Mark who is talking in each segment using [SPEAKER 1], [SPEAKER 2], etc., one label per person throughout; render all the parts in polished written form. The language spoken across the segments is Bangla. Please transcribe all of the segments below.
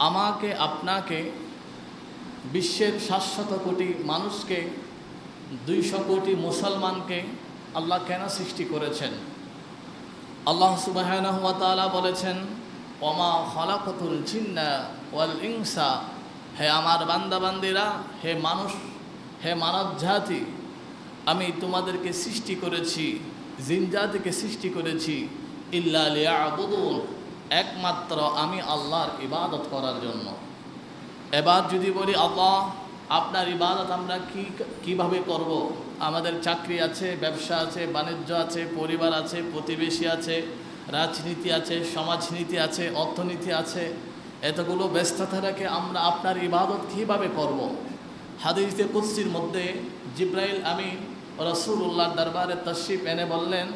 [SPEAKER 1] আমাকে আপনাকে বিশ্বের 700 কোটি মানুষকে 200 কোটি মুসলমানকে আল্লাহ কেন সৃষ্টি করেছেন? আল্লাহ সুবহানাহু ওয়া তাআলা বলেছেন, ওমা খালাকাতুল জিন্না ওয়াল ইনসা, হে আমার বান্দাবান্দিরা, হে মানুষ, হে মানব জাতি, আমি তোমাদেরকে সৃষ্টি করেছি, জিন জাতিকে সৃষ্টি করেছি, ইল্লা লিয়াবুদুন, একমাত্র আমি আল্লাহর ইবাদত করার জন্য। এবার যদি বলি আল্লাহ আপনার ইবাদত আমরা কিভাবে করব? আমাদের চাকরি আছে, ব্যবসা আছে, বাণিজ্য আছে, পরিবার আছে, প্রতিবেশী আছে, রাজনীতি আছে, সমাজনীতি আছে, অর্থনীতি আছে, এতগুলো ব্যস্ততা রেখে আমরা আপনার ইবাদত কিভাবে করব? হাদিসে কুদসির মধ্যে জিব্রাইল আমিন রাসূলুল্লাহর দরবারে তশরিফ এনে বললেন,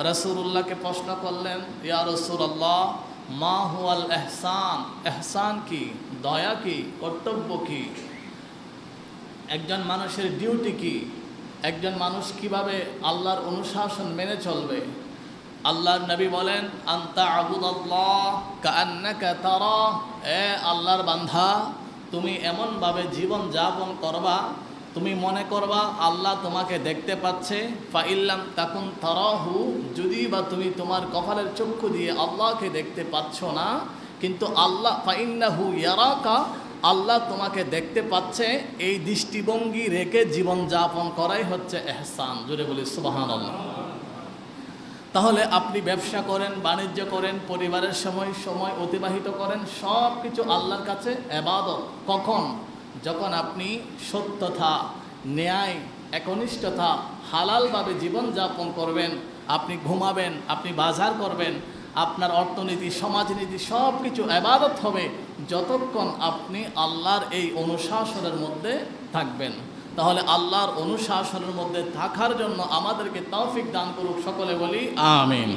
[SPEAKER 1] রাসূলুল্লাহকে প্রশ্ন করলেন, ইয়া রাসূলুল্লাহ মা হুয়াল ইহসান, ইহসান কি, দয়া কি, কর্তব্য কি, একজন মানুষের ডিউটি কি, একজন মানুষ কিভাবে আল্লাহর অনুশাসন মেনে চলবে? আল্লাহর নবী বলেন, আনতা আবুদাল্লাহ কাআন্নাকা তারা, এ আল্লাহর বান্দা, তুমি এমনভাবে জীবন যাপন করবা, তুমি মনে করবা আল্লাহ তোমাকে দেখতে পাচ্ছে। ফাইল্লাম তাকুন তারাহু, যদি বা তুমি তোমার কপালের চক্ষু দিয়ে আল্লাহকে দেখতে পাচ্ছ না, কিন্তু আল্লাহ ফাইন্নাহু ইয়ারাকা, আল্লাহ তোমাকে দেখতে পাচ্ছে, এই দৃষ্টিভঙ্গি রেখে জীবন যাপন করাই হচ্ছে ইহসান। জোরে বলি সুবহানাল্লাহ। তাহলে আপনি ব্যবসা করেন, বাণিজ্য করেন, পরিবারের সময় অতিবাহিত করেন, সব কিছু আল্লাহর কাছে ইবাদত। কখন? যখন আপনি সত্যতা, ন্যায়, একনিষ্ঠতা, হালালভাবে জীবনযাপন করবেন, আপনি ঘুমাবেন, আপনি বাজার করবেন, আপনার অর্থনীতি, সমাজনীতি সব কিছু ইবাদত হবে যতক্ষণ আপনি আল্লাহর এই অনুশাসনের মধ্যে থাকবেন। তাহলে আল্লাহর অনুশাসনের মধ্যে থাকার জন্য আমাদেরকে তৌফিক দান করুক, সকলে বলি আমিন।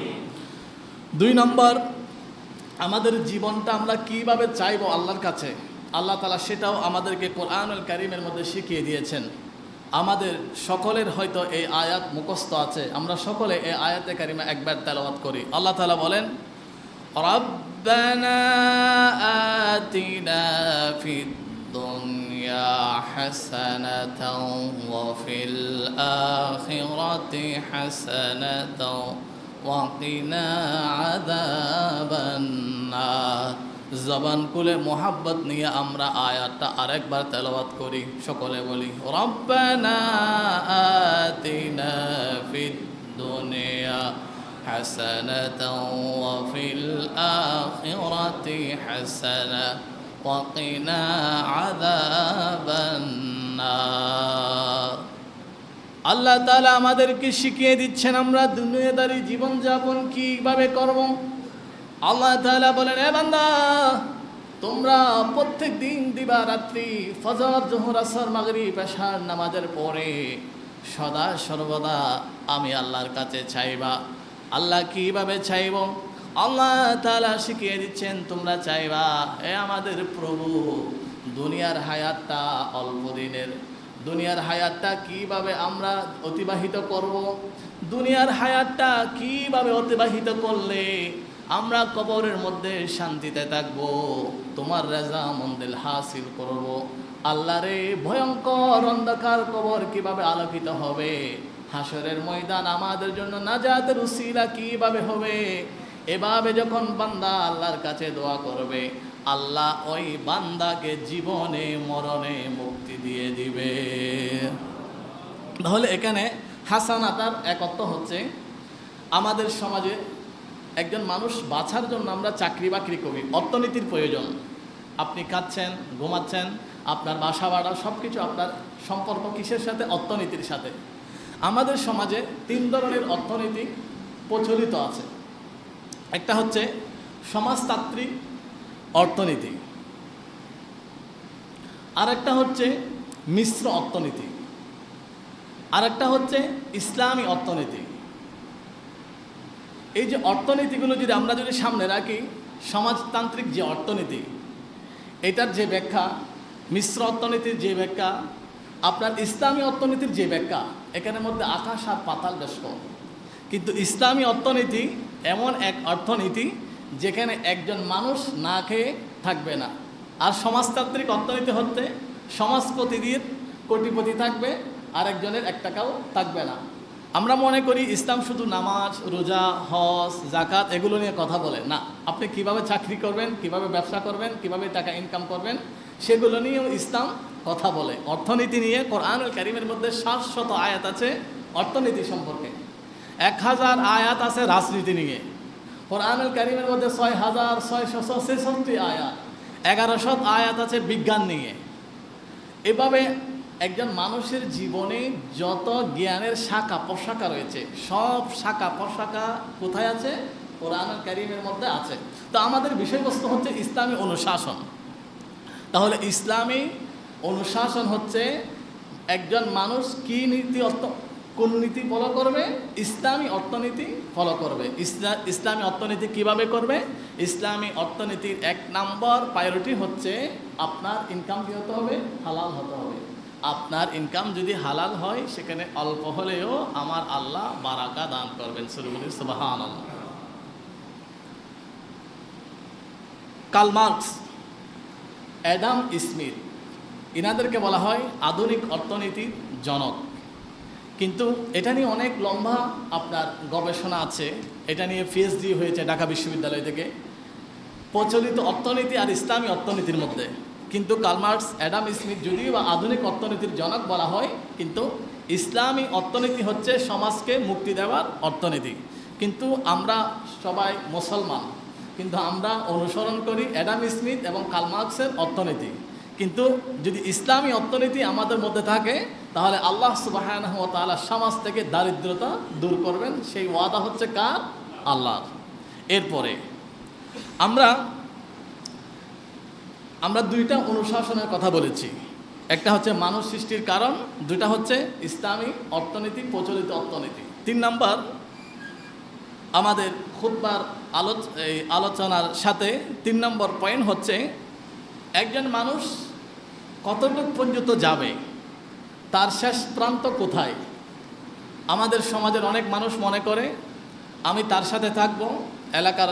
[SPEAKER 1] 2 নম্বর, আমাদের জীবনটা আমরা কিভাবে চাইবো আল্লাহর কাছে, আল্লাহ তাআলা সেটাও আমাদেরকে কোরআনুল কারীমের মধ্যে শিখিয়ে দিয়েছেন। আমাদের সকলের হয়তো এই আয়াত মুখস্থ আছে, আমরা সকলে এই আয়াতে কারিমা একবার তেলাওয়াত করি। আল্লাহ তাআলা বলেন, রাব্বানা আতিনা ফিদ দুনিয়া হাসানাতাও ওয়া ফিল আখিরাতি হাসানাতাও ওয়া কিনা আযাবান নার। জবান খুলে মোহাব্বত নিয়ে আমরা আয়াতটা আরেকবার তেলাওয়াত করি, সকলে বলি, রব্বানা আতিনা ফিদ দুনিয়া হাসানাতাও ওয়া ফিল আখিরাতি হাসানাতাও ওয়া কিনা আযাবান নার। আল্লাহ তাআলা আমাদেরকে শিখিয়ে দিচ্ছেন আমরা দুনিয়াদারি জীবনযাপন কিভাবে করব। আল্লাহ তাআলা বলেন, এ বান্দা, তোমরা প্রত্যেক দিন দিবা রাত্রি ফজর, জোহর, আসর, মাগরিব, এশার নামাজের পরে সদা সর্বদা আমি আল্লাহর কাছে চাইবা। আল্লাহ কিভাবে চাইব? আল্লাহ তাআলা শিখিয়ে দিচ্ছেন, তোমরা চাইবা, এ আমাদের প্রভু, দুনিয়ার হায়াতটা অল্প দিনের, দুনিয়ার হায়াতটা কিভাবে আমরা অতিবাহিত করব, দুনিয়ার হায়াতটা কিভাবে অতিবাহিত করলে আমরা কবরের মধ্যে শান্তিতে থাকব, তোমার রাজা মন্দির হাসিল করব। আল্লাহরে ভয়ঙ্কর অন্ধকার কবর কিভাবে আলোকিত হবে, হাসরের ময়দান আমাদের জন্য নাজাতের উসিলা কিভাবে হবে, এভাবে যখন বান্দা আল্লাহর কাছে দোয়া করবে, আল্লাহ ওই বান্দাকে জীবনে মরণে মুক্তি দিয়ে দিবে। তাহলে এখানে হাসানাতার এক অর্থ হচ্ছে, আমাদের সমাজে একজন মানুষ বাঁচার জন্য আমরা চাকরি বাকরি করি, অর্থনীতির প্রয়োজন। আপনি খাচ্ছেন, ঘুমাচ্ছেন, আপনার বাসা ভাড়া সব কিছু আপনার সম্পর্ক কিসের সাথে? অর্থনীতির সাথে। আমাদের সমাজে 3 ধরনের অর্থনীতি প্রচলিত আছে। একটা হচ্ছে সমাজতান্ত্রিক অর্থনীতি, আরেকটা হচ্ছে মিশ্র অর্থনীতি, আরেকটা হচ্ছে ইসলামী অর্থনীতি। এই যে অর্থনীতিগুলো যদি আমরা সামনে রাখি, সমাজতান্ত্রিক যে অর্থনীতি, এটার যে ব্যাখ্যা, মিশ্র অর্থনীতির যে ব্যাখ্যা, আপনার ইসলামী অর্থনীতির যে ব্যাখ্যা, এখানের মধ্যে আকাশ আর পাতাল বেশ কম। কিন্তু ইসলামী অর্থনীতি এমন এক অর্থনীতি যেখানে একজন মানুষ না খেয়ে থাকবে না, আর সমাজতান্ত্রিক অর্থনীতি হচ্ছে সমাজপতিদের কোটিপতি থাকবে, আর একজনের 1 টাকাও থাকবে না। আমরা মনে করি ইসলাম শুধু নামাজ, রোজা, হজ, জাকাত এগুলো নিয়ে কথা বলে না। আপনি কিভাবে চাকরি করবেন, কিভাবে ব্যবসা করবেন, কিভাবে টাকা ইনকাম করবেন, সেগুলো নিয়েও ইসলাম কথা বলে। অর্থনীতি নিয়ে কোরআনুল কারীমের মধ্যে 700 আয়াত আছে অর্থনীতি সম্পর্কে, 1000 আয়াত আছে রাজনীতি নিয়ে। কোরআনুল কারীমের মধ্যে 6666 আয়াত, 1100 আয়াত আছে বিজ্ঞান নিয়ে। এভাবে একজন মানুষের জীবনে যত জ্ঞানের শাখা প্রশাখা রয়েছে, সব শাখা প্রশাখা কোথায় আছে? কোরআনুল কারীমের মধ্যে আছে। তো আমাদের বিষয়বস্তু হচ্ছে ইসলামী অনুশাসন। তাহলে ইসলামী অনুশাসন হচ্ছে একজন মানুষ কি নীতি কোন নীতি ফলো করবে? ইসলামী অর্থনীতি ফলো করবে। ইসলামী অর্থনীতি কিভাবে করবে? ইসলামী অর্থনীতির 1 নম্বর প্রায়োরিটি হচ্ছে আপনার ইনকাম কী হতে হবে? হালাল হতে হবে। আপনার ইনকাম যদি হালাল হয়, সেখানে অল্প হলেও আমার আল্লাহ বারাকা দান করবেন। সুবহানাল্লাহ। কার্ল মার্কস, অ্যাডাম স্মিথ, ইনাদেরকে বলা হয় আধুনিক অর্থনীতির জনক। কিন্তু এটা নিয়ে অনেক লম্বা আপনার গবেষণা আছে। এটা নিয়ে পিএইচডি হয়েছে ঢাকা বিশ্ববিদ্যালয় থেকে, প্রচলিত অর্থনীতি আর ইসলামী অর্থনীতির মধ্যে। কিন্তু কার্ল মার্কস, অ্যাডাম স্মিথ যদিও বা আধুনিক অর্থনীতির জনক বলা হয়, কিন্তু ইসলামী অর্থনীতি হচ্ছে সমাজকে মুক্তি দেওয়ার অর্থনীতি। কিন্তু আমরা সবাই মুসলমান, কিন্তু আমরা অনুসরণ করি অ্যাডাম স্মিথ এবং কার্ল মার্কসের অর্থনীতি। কিন্তু যদি ইসলামী অর্থনীতি আমাদের মধ্যে থাকে, তাহলে আল্লাহ সুবহানাহু ওয়া তাআলা সমাজ থেকে দারিদ্রতা দূর করবেন। সেই ওয়াদা হচ্ছে কার? আল্লাহর। এরপরে আমরা 2টা অনুশাসনের কথা বলেছি। একটা হচ্ছে মানব সৃষ্টির কারণ, 2টা হচ্ছে ইসলামী অর্থনীতি, প্রচলিত অর্থনীতি। 3 নম্বর আমাদের খুতবার আলোচনার সাথে 3 নম্বর পয়েন্ট হচ্ছে একজন মানুষ কতটুকু পর্যন্ত যাবে, তার শেষ প্রান্ত কোথায়। আমাদের সমাজের অনেক মানুষ মনে করে আমি তার সাথে থাকবো, এলাকার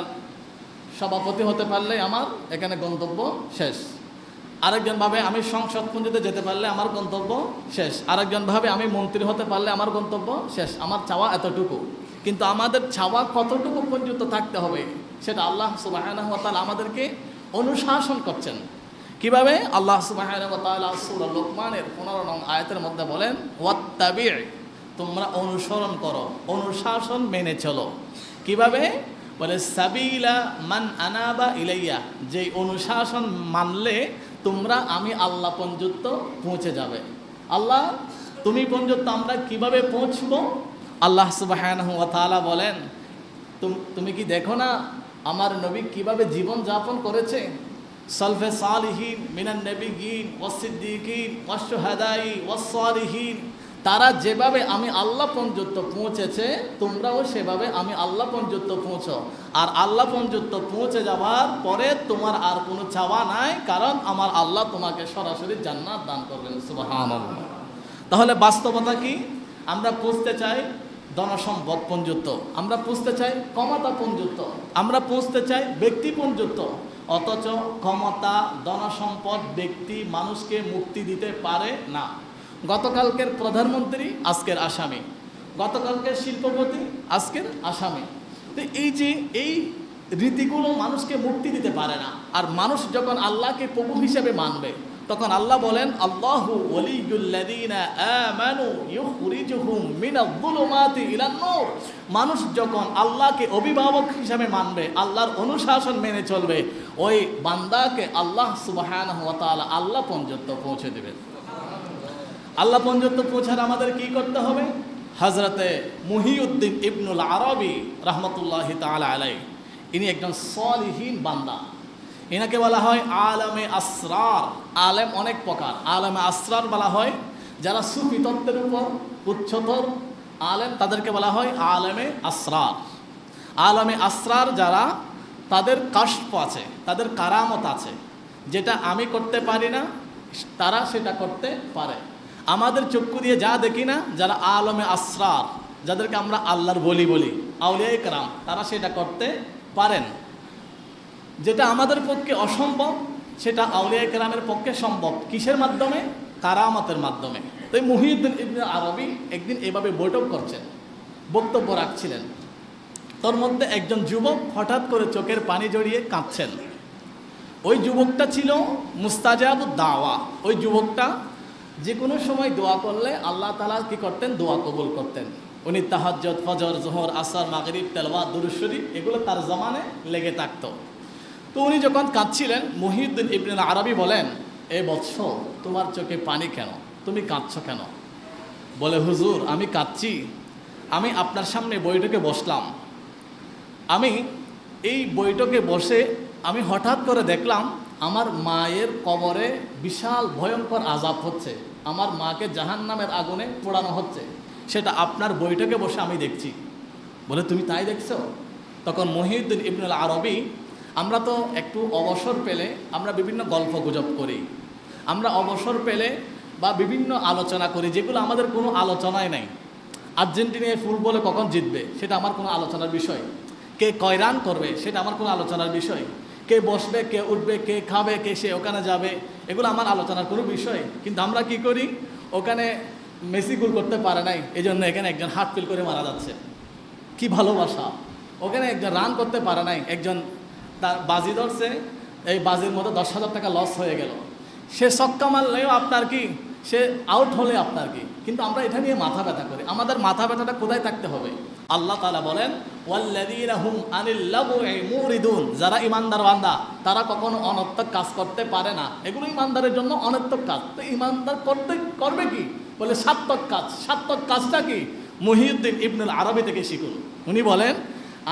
[SPEAKER 1] সভাপতি হতে পারলে আমার এখানে গন্তব্য শেষ। আরেকজন ভাবে আমি সংসদ পর্যন্ত যেতে পারলে আমার গন্তব্য শেষ। আরেকজন ভাবে আমি মন্ত্রী হতে পারলে আমার গন্তব্য শেষ, আমার চাওয়া এতটুকু। কিন্তু আমাদের চাওয়া কতটুকু পর্যন্ত থাকতে হবে, সেটা আল্লাহ সুবহানাহু ওয়া তাআলা আমাদেরকে অনুশাসন করছেন। কিভাবে? আল্লাহ সুবহানাহু ওয়া তাআলা সূরা লুকমানের 15 নং আয়াতের মধ্যে বলেন, ওয়াত্তাবি', তোমরা অনুসরণ করো, অনুশাসন মেনে চলো। কিভাবে? বলে সাবিলা মান আনাবা ইলাইয়া, যে অনুশাসন মানলে তোমরা আমি আল্লাহ পর্যন্ত পৌঁছে যাবে। আল্লাহ তুমি পর্যন্ত আমরা কিভাবে পৌঁছবো? আল্লাহ সুবহানাহু ওয়া তাআলা বলেন, তুমি কি দেখো না আমার নবী কিভাবে জীবন যাপন করেছে? সালফে সালিহিন মিনান নবিয়্যিন ওয়াস সিদ্দিকিন ওয়াস শুহাদাই ওয়াস সালিহিন, তারা যেভাবে আমি আল্লাহ পর্যন্ত পৌঁছেছে, তোমরাও সেভাবে আমি আল্লাহ পর্যন্ত পৌঁছো। আর আল্লাহ পর্যন্ত পৌঁছে যাওয়ার পরে তোমার আর কোনো চাওয়া নাই, কারণ আমার আল্লাহ তোমাকে সরাসরি জান্নাত দান করবেন। সুবহানাল্লাহ। তাহলে বাস্তবতা কি? আমরা পৌঁছতে চাই ধনসম্পদ পর্যন্ত, আমরা পৌঁছতে চাই ক্ষমতা পর্যন্ত, আমরা পৌঁছতে চাই ব্যক্তি পর্যন্ত। অথচ ক্ষমতা, ধনসম্পদ, ব্যক্তি মানুষকে মুক্তি দিতে পারে না। গতকালকের প্রধানমন্ত্রী আজকের আসামি, গতকালকের শিল্পপতি আজকের আসামি। তো এই রীতিগুলো মানুষকে মুক্তি দিতে পারে না। আর মানুষ যখন আল্লাহকে প্রভু হিসেবে মানবে, তখন আল্লাহ বলেন, আল্লাহু ওয়ালিয়ুল্লাযীনা আমানু ইউখরিজুহুম মিনায-যুলুমাতি ইলান-নূর। মানুষ যখন আল্লাহকে অভিভাবক হিসেবে মানবে, আল্লাহর অনুশাসন মেনে চলবে, ওই বান্দাকে আল্লাহ সুবহানাহু ওয়া তাআলা আল্লাহ পর্যন্ত পৌঁছে দেবেন। আল্লাহ পর্যন্ত পৌঁছার আমাদের কি করতে হবে? হযরতে মুহিউদ্দিন ইবনুল আরবি রাহমাতুল্লাহি তাআলা আলাইহি, ইনি একজন সলিহিন বান্দা। এনাকে বলা হয় আলেমে আসরার। আলেম অনেক প্রকার, আলেমে আসরার বলা হয় যারা সুফি তত্ত্বের উপর উচ্চতর আলেম, তাদেরকে বলা হয় আলেমে আসরার। আলেমে আসরার যারা, তাদের কাশফ আছে, তাদের কারামত আছে, যেটা আমি করতে পারি না তারা সেটা করতে পারে। আমাদের চক্ষু দিয়ে যা দেখি না, যারা আলেমে আসরার, যাদেরকে আমরা আল্লাহর বলি আউলিয়া কেরাম, তারা সেটা করতে পারেন। যেটা আমাদের পক্ষে অসম্ভব, সেটা আউলিয়া কেরামের পক্ষে সম্ভব কিসের মাধ্যমে? কারামতের মাধ্যমে। তো মুহিউদ্দিন ইবনে আরবি একদিন এভাবে বৈঠক করছেন, বক্তব্য রাখছিলেন। তোর মধ্যে একজন যুবক হঠাৎ করে চোখের পানি জড়িয়ে কাঁদছেন। ওই যুবকটা ছিল মুস্তাজাবুদ দাওয়া। ওই যুবকটা যে কোনো সময় দোয়া করলে আল্লাহ তাআলা কি করতেন? দোয়া কবুল করতেন। উনি তাহাজ্জুদ, ফজর, যোহর, আসর, মাগরিব, তেলাওয়াত, দুরূদ শরীফ এগুলো তার জমানে লেগে থাকতো। তো উনি যখন কাঁদছিলেন, মুহিউদ্দিন ইবনে আরবি বলেন, এ বৎস, তোমার চোখে পানি কেন? তুমি কাঁদছো কেন? বলে, হুজুর আমি কাঁদছি, আমি আপনার সামনে বৈঠকে বসলাম। আমি এই বৈঠকে বসে আমি হঠাৎ করে দেখলাম আমার মায়ের কবরে বিশাল ভয়ঙ্কর আযাব হচ্ছে, আমার মাকে জাহান্নামের আগুনে পোড়ানো হচ্ছে, সেটা আপনার বৈঠকে বসে আমি দেখছি। বলে, তুমি তাই দেখছো? তখন মুহিউদ্দিন ইবনে আরবি, আমরা তো একটু অবসর পেলে আমরা বিভিন্ন গল্প গুজব করি, আমরা অবসর পেলে বা বিভিন্ন আলোচনা করি যেগুলো আমাদের কোনো আলোচনায় নাই। আর্জেন্টিনায় ফুটবলে কখন জিতবে সেটা আমার কোনো আলোচনার বিষয়, কে কয় রান করবে সেটা আমার কোনো আলোচনার বিষয়, কে বসবে, কে উঠবে, কে খাবে, কে সে ওখানে যাবে, এগুলো আমার আলোচনার কোনো বিষয়। কিন্তু আমরা কি করি, ওখানে মেসি গোল করতে পারে নাই, এই জন্য এখানে একজন হার্ট ফেল করে মারা যাচ্ছে, কি ভালোবাসা। ওখানে একজন রান করতে পারে নাই, একজন তার বাজি ধরছে, এই বাজির মধ্যে 10,000 টাকা লস হয়ে গেল, সে ছক্কা মারলেও আপনার কি, সে আউট হলে আপনার কি। কিন্তু আমরা এটা নিয়ে মাথা ব্যথা করি। আমাদের মাথা ব্যথাটা কোথায় থাকতে হবে? আল্লাহ তাআলা বলেন, ওয়াল্লাযীনা হুম আনিল লাগwi মুরিদুন, যারা ইমানদার বান্দা তারা কখনো অনর্থক কাজ করতে পারে না। এগুলো ইমানদারের জন্য অনর্থক কাজ। তো ইমানদার করবে কি? বলে সার্থক কাজ। সার্থক কাজটা কি? মুহিউদ্দিন ইবনে আরবি থেকে শিখুন। উনি বলেন,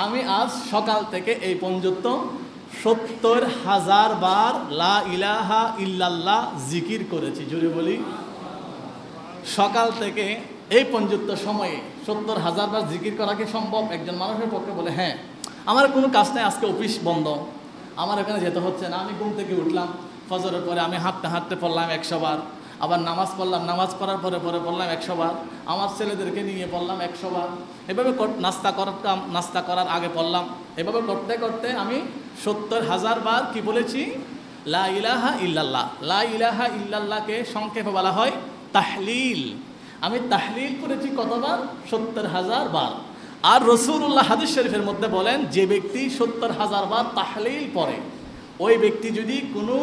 [SPEAKER 1] আমি আজ সকাল থেকে এই পর্যন্ত 70,000 বার লা ইলাহা ইল্লাল্লাহ জিকির করেছি। জোরে বলি, সকাল থেকে এই পর্যন্ত সময়ে 70,000 বার জিকির করা কি সম্ভব একজন মানুষের পক্ষে? বলে, হ্যাঁ। আমার কোনো কাজ নেই, আজকে অফিস বন্ধ, আমার এখানে যেতে হচ্ছে না, আমি ঘুম থেকে উঠলাম, ফজরের পরে আমি হাঁটতে হাঁটতে পড়লাম 100 বার, আবার নামাজ পড়লাম, নামাজ পড়ার পরে পড়লাম 100 বার, আমার ছেলেদেরকে নিয়ে পড়লাম 100 বার, এভাবে নাস্তা করার আগে পড়লাম। এভাবে করতে করতে আমি 70,000 বার কি বলেছি? লা ইলাহা ইল্লাল্লাহ। লা ইলাহা ইল্লাল্লাহকে সংক্ষেপে বলা হয় তাহলিল। আমি তাহলিল করেছি কতবার? 70,000 বার। আর রাসূলুল্লাহ হাদিস শরীফের মধ্যে বলেন, যে ব্যক্তি 70,000 বার তাহলিল পড়ে, ওই ব্যক্তি যদি কোনো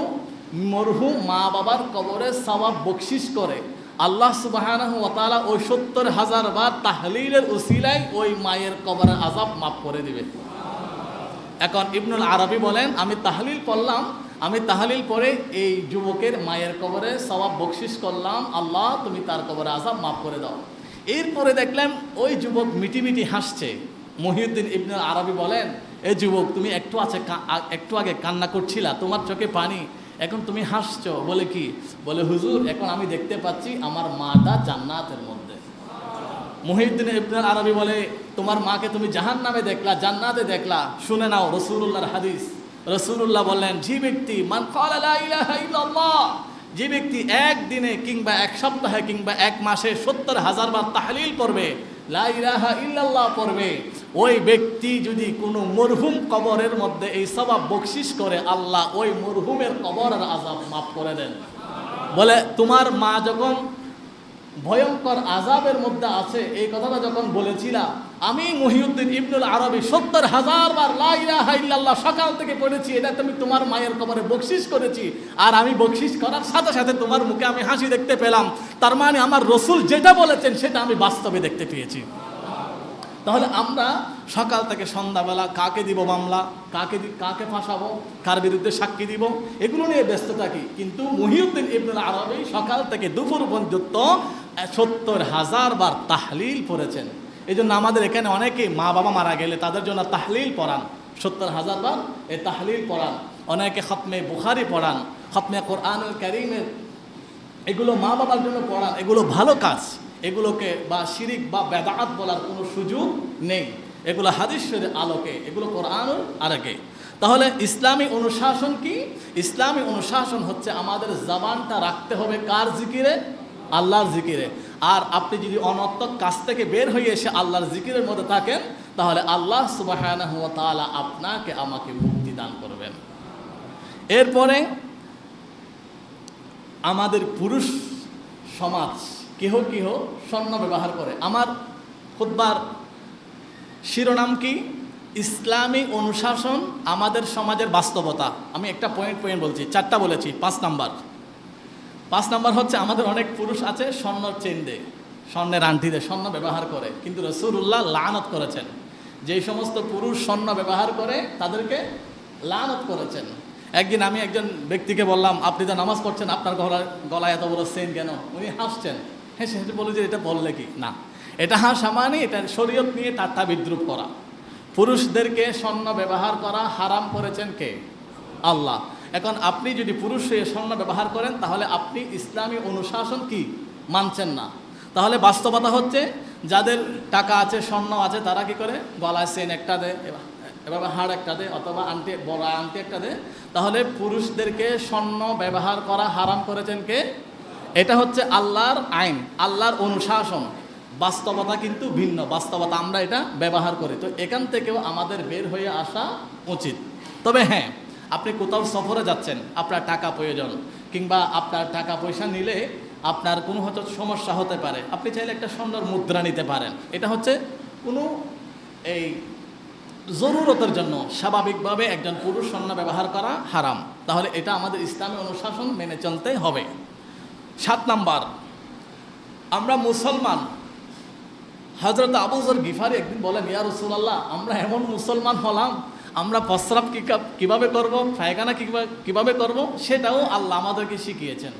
[SPEAKER 1] মরহুম মা বাবার কবরে সওয়াব বকশিশ করে, আল্লাহ সুবহানাহু ওয়া তাআলা ওই 70,000 বার তাহলিলের উসিলায় ওই মায়ের কবরের আযাব মাফ করে দিবে। এখন ইবনুল আরবি বলেন, আমি তাহলিল পড়লাম, আমি তাহলিল পড়ে এই যুবকের মায়ের কবরে সওয়াব বকশিশ করলাম, আল্লাহ তুমি তার কবরে আযাব মাফ করে দাও। এরপরে দেখলাম ওই যুবক মিটি মিটি হাসছে। মুহিউদ্দিন ইবনে আরবি বলেন, এই যুবক তুমি একটু আগে কান্না করছিলা, তোমার চোখে পানি, এখন তুমি হাসছো, বলে কি? বলে, হুজুর এখন আমি দেখতে পাচ্ছি আমার মাটা জান্নাতের মধ্যে। মুহিউদ্দিন ইবনে আরবি বলে, তোমার মাকে তুমি জাহান্নামে দেখলা, জান্নাতে দেখলা? শুনে নাও রাসূলুল্লাহর হাদিস। রাসূলুল্লাহ বললেন, যে ব্যক্তি মান ক্বালা লা ইলাহা ইল্লাল্লাহ, যে ব্যক্তি একদিনে কিংবা এক সপ্তাহে কিংবা এক মাসে 70,000 বার তাহলিল পড়বে, লা ইলাহা ইল্লাল্লাহ পড়বে, ওই ব্যক্তি যদি কোনো মরহুম কবরের মধ্যে এই সওয়াব বকশিশ করে, আল্লাহ ওই মরহুমের কবরের আযাব মাফ করে দেন। বলে, তোমার মা যখন ভয়ঙ্কর আযাবের মধ্যে আছে, এই কথাটা যখন বলেছিলাম, আমি মুহিউদ্দিন ইবনুল আরবি 70,000 বার লা ইলাহা ইল্লাল্লাহ সকাল থেকে পড়েছি, এটা তুমি তোমার মায়ের কবরে বকশিশ করেছি, আর আমি বকশিশ করার সাথে সাথে তোমার মুখে আমি হাসি দেখতে পেলাম। তার মানে আমার রাসূল যেটা বলেছেন সেটা আমি বাস্তবে দেখতে পেয়েছি। তাহলে আমরা সকাল থেকে সন্ধ্যাবেলা কাকে দিব মামলা, কাকে ফাঁসাবো, কার বিরুদ্ধে সাক্ষী দিব, এগুলো নিয়ে ব্যস্ত থাকি। কিন্তু মুহিউদ্দিন ইবনুল আরবি সকাল থেকে দুপুর পর্যন্ত 70,000 বার তাহলিল পড়েছেন। এই জন্য আমাদের এখানে অনেকে মা বাবা মারা গেলে তাদের জন্য তাহলিল পড়ান, 70,000 বার এই তাহলিল পড়ান। অনেকে খতমে বুখারী পড়ান, খতমে কোরআনুল কারীমের, এগুলো মা বাবার জন্য পড়ান। এগুলো ভালো কাজ, এগুলোকে বা শিরিক বা বেদাত বলার কোনো সুযোগ নেই। এগুলো হাদিসের আলোকে, এগুলো কোরআনের আলোকে। তাহলে ইসলামী অনুশাসন কি? ইসলামী অনুশাসন হচ্ছে আমাদের জবানটা রাখতে হবে কার জিকিরে? আল্লাহর জিকিরে। আর আপনি যদি অনর্থক কাজ থেকে বের হয়ে এসে আল্লাহর জিকিরের মধ্যে থাকেন, তাহলে আল্লাহ সুবহানাহু ওয়া তাআলা আপনাকে আমাকে মুক্তি দান করবেন। এরপরে আমাদের পুরুষ সমাজ কেহ কেহ স্বর্ণ ব্যবহার করে। আমার খুতবার শিরোনাম কি? ইসলামী অনুশাসন আমাদের সমাজের বাস্তবতা। আমি একটা পয়েন্ট বলছি, 4টা বলেছি, 5 নাম্বার হচ্ছে আমাদের অনেক পুরুষ আছে স্বর্ণর চেন দেয়, স্বর্ণের আংটি দেয়, স্বর্ণ ব্যবহার করে, কিন্তু রাসূলুল্লাহ লানত করেছেন। যেই সমস্ত পুরুষ স্বর্ণ ব্যবহার করে তাদেরকে লানত করেছেন। একদিন আমি একজন ব্যক্তিকে বললাম, আপনি তো নামাজ পড়ছেন, আপনার গলায় এত বড় চেন কেন? উনি হাসছেন, হেসে বলে যে এটা বললে কি না, এটা হাসা মানে এটা শরীয়ত নিয়ে ঠাট্টা বিদ্রুপ করা। পুরুষদেরকে স্বর্ণ ব্যবহার করা হারাম করেছেন কে? আল্লাহ। এখন আপনি যদি পুরুষ হয়ে স্বর্ণ ব্যবহার করেন তাহলে আপনি ইসলামী অনুশাসন কি মানছেন না। তাহলে বাস্তবতা হচ্ছে যাদের টাকা আছে, স্বর্ণ আছে, তারা কি করে? গলায় চেন একটা দেয়, এভাবে হাড় একটা দেয়, অথবা আংটি, বড় আংটি একটা দেয়। তাহলে পুরুষদেরকে স্বর্ণ ব্যবহার করা হারাম করেছেন কে? এটা হচ্ছে আল্লাহর আইন, আল্লাহর অনুশাসন। বাস্তবতা কিন্তু ভিন্ন, বাস্তবতা আমরা এটা ব্যবহার করি। তো এখান থেকেও আমাদের বের হয়ে আসা উচিত। তবে হ্যাঁ, আপনি কোথাও সফরে যাচ্ছেন, আপনার টাকা প্রয়োজন, কিংবা আপনার টাকা পয়সা নিলে আপনার কোনো হয়তো সমস্যা হতে পারে, আপনি চাইলে একটা স্বর্ণের মুদ্রা নিতে পারেন। এটা হচ্ছে কোনো এই জরুরতের জন্য স্বাভাবিকভাবে একজন পুরুষ স্বর্ণ ব্যবহার করা হারাম। তাহলে এটা আমাদের ইসলামী অনুশাসন মেনে চলতে হবে। 7 নাম্বার, আমরা মুসলমান। হযরত আবু যর গিফারি একদিন বলেন, ইয়া রাসূলুল্লাহ, আমরা এমন মুসলমান হলাম, আমরা প্রস্রাব কিভাবে করব, পায়খানা কিভাবে করব, সেটাও আল্লাহ আমাদেরকে শিখিয়েছেন।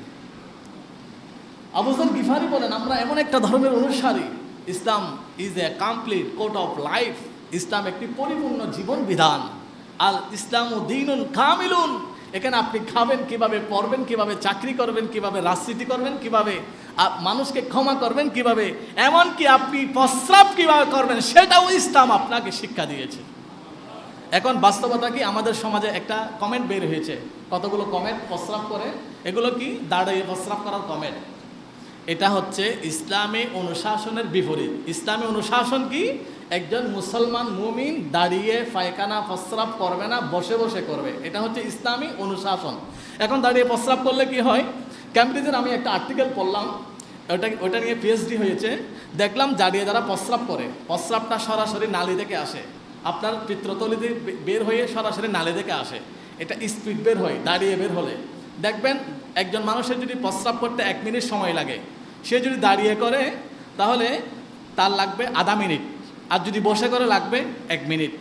[SPEAKER 1] আবু যর গিফারি বলেন, আমরা এমন একটা ধর্মের অনুসারী, Islam is a complete code of life. ইসলাম একটি পরিপূর্ণ জীবন বিধান। আল ইসলামু দীনুন কামিলুন। এখানে আপনি খাবেন কিভাবে, পড়বেন কিভাবে, চাকরি করবেন কিভাবে, রাজনীতি করবেন কিভাবে, মানুষকে ক্ষমা করবেন কিভাবে, এমনকি আপনি প্রস্রাব কিভাবে করবেন, সেটাও ইসলাম আপনাকে শিক্ষা দিয়েছে। এখন বাস্তবতা কি? আমাদের সমাজে একটা কমেন্ট বের হয়েছে, কতগুলো কমেন্ট প্রস্রাব করে, এগুলো কি? দাঁড়িয়ে প্রস্রাব করার কমেন্ট। এটা হচ্ছে ইসলামী অনুশাসনের বিপরীত। ইসলামী অনুশাসন কি? একজন মুসলমান মুমিন দাঁড়িয়ে পায়খানা প্রস্রাব করবে না, বসে বসে করবে। এটা হচ্ছে ইসলামী অনুশাসন। এখন দাঁড়িয়ে প্রস্রাব করলে কি হয়? ক্যামব্রিজের আমি একটা আর্টিকেল পড়লাম, ওটা নিয়ে পিএইচডি হয়েছে। দেখলাম দাঁড়িয়ে যারা প্রস্রাব করে, প্রস্রাবটা সরাসরি নালী থেকে আসে, আপনার পিত্রথলিতে বের হয়ে সরাসরি নালী থেকে আসে। এটা স্পিড বের হয় দাঁড়িয়ে বের হলে। দেখবেন একজন মানুষের যদি প্রস্রাব করতে 1 মিনিট সময় লাগে, সে যদি দাঁড়িয়ে করে তাহলে তার লাগবে আধা মিনিট, আর যদি বসে করে লাগবে 1 মিনিট।